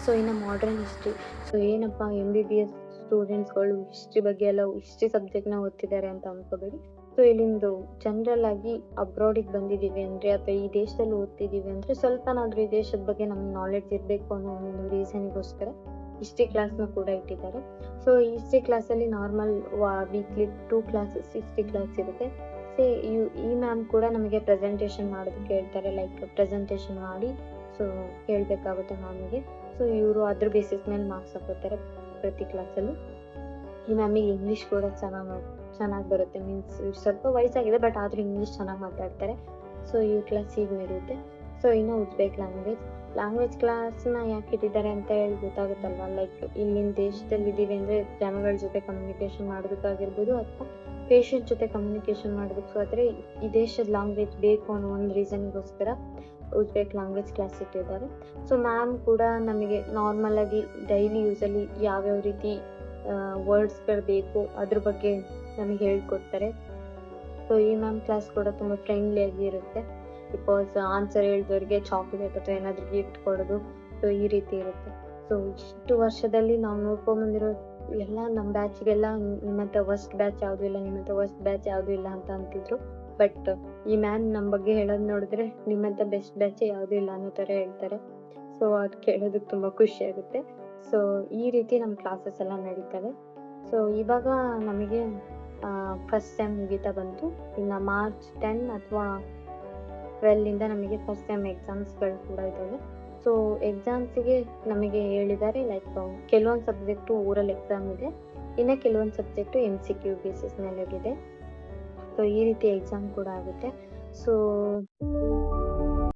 So ಇನ್ನು modern history. So ಏನಪ್ಪ MBBS ಸ್ಟೂಡೆಂಟ್ಸ್ಗಳು history ಬಗ್ಗೆ ಎಲ್ಲ ಹಿಸ್ಟ್ರಿ ಸಬ್ಜೆಕ್ಟ್ನ ಓದ್ತಿದ್ದಾರೆ ಅಂತ ಅನ್ಕೋಬೇಡಿ. ಸೊ ಇಲ್ಲಿಂದು ಜನರಲ್ ಆಗಿ ಅಬ್ರಾಡಿಗೆ ಬಂದಿದ್ದೀವಿ ಅಂದರೆ ಅಥವಾ ಈ ದೇಶದಲ್ಲಿ ಓದ್ತಿದ್ದೀವಿ ಅಂದರೆ ಸ್ವಲ್ಪನಾದ್ರೂ ಈ ದೇಶದ ಬಗ್ಗೆ ನಮ್ಗೆ ನಾಲೆಡ್ಜ್ ಇರಬೇಕು ಅನ್ನೋ ಒಂದು ರೀಸನ್ಗೋಸ್ಕರ ಹಿಸ್ಟ್ರಿ ಕ್ಲಾಸ್ನ ಕೂಡ ಇಟ್ಟಿದ್ದಾರೆ. ಸೊ ಈ ಹಿಸ್ಟ್ರಿ ಕ್ಲಾಸಲ್ಲಿ normal weekly 2 classes history class ಇರುತ್ತೆ. ಈ ಮ್ಯಾಮ್ ಕೂಡ ನಮಗೆ ಪ್ರೆಸೆಂಟೇಷನ್ ಮಾಡೋದಕ್ಕೆ ಹೇಳ್ತಾರೆ, ಲೈಕ್ ಪ್ರೆಸೆಂಟೇಷನ್ ಮಾಡಿ ಸೊ ಹೇಳ್ಬೇಕಾಗುತ್ತೆ ಮ್ಯಾಮಿಗೆ. ಸೊ ಇವರು ಅದ್ರ ಬೇಸಿಸ್ ಮೇಲೆ ಮಾರ್ಕ್ಸ್ ಹಾಕೋತಾರೆ ಪ್ರತಿ ಕ್ಲಾಸಲ್ಲೂ. ಈ ಮ್ಯಾಮಿಗೆ ಇಂಗ್ಲೀಷ್ ಕೂಡ ಚೆನ್ನಾಗಿ ಬರುತ್ತೆ, ಮೀನ್ಸ್ ಸ್ವಲ್ಪ ವಯಸ್ಸಾಗಿದೆ ಬಟ್ ಆದರೂ ಇಂಗ್ಲೀಷ್ ಚೆನ್ನಾಗಿ ಮಾತಾಡ್ತಾರೆ. ಸೊ ಈ ಕ್ಲಾಸ್ ಹೀಗೆ ಇರುತ್ತೆ. ಸೊ ಇನ್ನು ಉಜ್ಬೇಕ್ ಲ್ಯಾಂಗ್ವೇಜ್ ಕ್ಲಾಸ್ನ ಯಾಕೆ ಇಟ್ಟಿದ್ದಾರೆ ಅಂತ ಹೇಳಿ ಗೊತ್ತಾಗುತ್ತಲ್ವ. ಲೈಕ್ ಇಲ್ಲಿನ ದೇಶದಲ್ಲಿ ಇದ್ದೀವಿ ಅಂದರೆ ಜನಗಳ ಜೊತೆ ಕಮ್ಯುನಿಕೇಷನ್ ಮಾಡೋದಕ್ಕಾಗಿರ್ಬೋದು ಅಥವಾ ಪೇಷಂಟ್ ಜೊತೆ ಕಮ್ಯುನಿಕೇಷನ್ ಮಾಡೋದಕ್ಕಾದ್ರೆ ಈ ದೇಶದ ಲ್ಯಾಂಗ್ವೇಜ್ ಬೇಕು ಅನ್ನೋ ಒಂದು ರೀಸನ್ಗೋಸ್ಕರ ಉಜ್ಬೇಕ್ ಲ್ಯಾಂಗ್ವೇಜ್ ಕ್ಲಾಸ್ ಇಟ್ಟಿದ್ದಾರೆ. ಸೊ ಮ್ಯಾಮ್ ಕೂಡ ನಮಗೆ ನಾರ್ಮಲ್ ಆಗಿ ಡೈಲಿ ಯೂಸಲ್ಲಿ ಯಾವ್ಯಾವ ರೀತಿ ವರ್ಡ್ಸ್ಗಳು ಬೇಕು ಅದ್ರ ಬಗ್ಗೆ ನಮಗೆ ಹೇಳ್ಕೊಡ್ತಾರೆ. ಸೊ ಈ ಮ್ಯಾಮ್ ಕ್ಲಾಸ್ ಕೂಡ ತುಂಬ ಫ್ರೆಂಡ್ಲಿಯಾಗಿ ಇರುತ್ತೆ. ಬಿಕಾಸ್ ಆನ್ಸರ್ ಹೇಳಿದವ್ರಿಗೆ ಚಾಕ್ಲೇಟ್ ಅಥವಾ ಏನಾದರೂ ಗಿಫ್ಟ್ ಕೊಡೋದು, ಸೊ ಈ ರೀತಿ ಇರುತ್ತೆ. ಸೊ ಇಷ್ಟು ವರ್ಷದಲ್ಲಿ ನಾವು ನೋಡ್ಕೊಂಬಂದಿರೋ ಎಲ್ಲ ನಮ್ಮ ಬ್ಯಾಚ್ಗೆಲ್ಲ ನಿಮ್ಮಂಥ ವರ್ಸ್ಟ್ ಬ್ಯಾಚ್ ಯಾವುದೂ ಇಲ್ಲ, ನಿಮ್ಮಂಥ ವರ್ಸ್ಟ್ ಬ್ಯಾಚ್ ಯಾವುದೂ ಇಲ್ಲ ಅಂತ ಅಂತಿದ್ರು. ಬಟ್ ಈ ಮ್ಯಾಮ್ ನಮ್ಮ ಬಗ್ಗೆ ಹೇಳೋದು ನೋಡಿದ್ರೆ ನಿಮ್ಮಂಥ ಬೆಸ್ಟ್ ಬ್ಯಾಚೇ ಯಾವುದೂ ಇಲ್ಲ ಅನ್ನೋ ಥರ ಹೇಳ್ತಾರೆ. ಸೊ ಅದು ಕೇಳೋದಕ್ಕೆ ತುಂಬ ಖುಷಿ ಆಗುತ್ತೆ. ಸೊ ಈ ರೀತಿ ನಮ್ಮ ಕ್ಲಾಸಸ್ ಎಲ್ಲ ನಡೀತವೆ. ಸೊ ಇವಾಗ ನಮಗೆ ಫಸ್ಟ್ ಸೆಮ್ ಮುಗೀತಾ ಬಂತು. ಇನ್ನು ಮಾರ್ಚ್ 10 ಅಥವಾ 12 ನಮಗೆ ಫಸ್ಟ್ ಸೆಮ್ ಎಕ್ಸಾಮ್ಸ್ಗಳು ಕೂಡ ಇದ್ದಾವೆ. ಸೊ ಎಕ್ಸಾಮ್ಸಿಗೆ ನಮಗೆ ಹೇಳಿದ್ದಾರೆ, ಲೈಕ್ ಕೆಲವೊಂದು ಸಬ್ಜೆಕ್ಟು ಓರಲ್ ಎಕ್ಸಾಮ್ ಇದೆ, ಇನ್ನು ಕೆಲವೊಂದು ಸಬ್ಜೆಕ್ಟು MCQ ಬೇಸಿಸ್ ಮೇಲೆ ಇದೆ. ಸೊ ಈ ರೀತಿ ಎಕ್ಸಾಮ್ ಕೂಡ ಆಗುತ್ತೆ. ಸೊ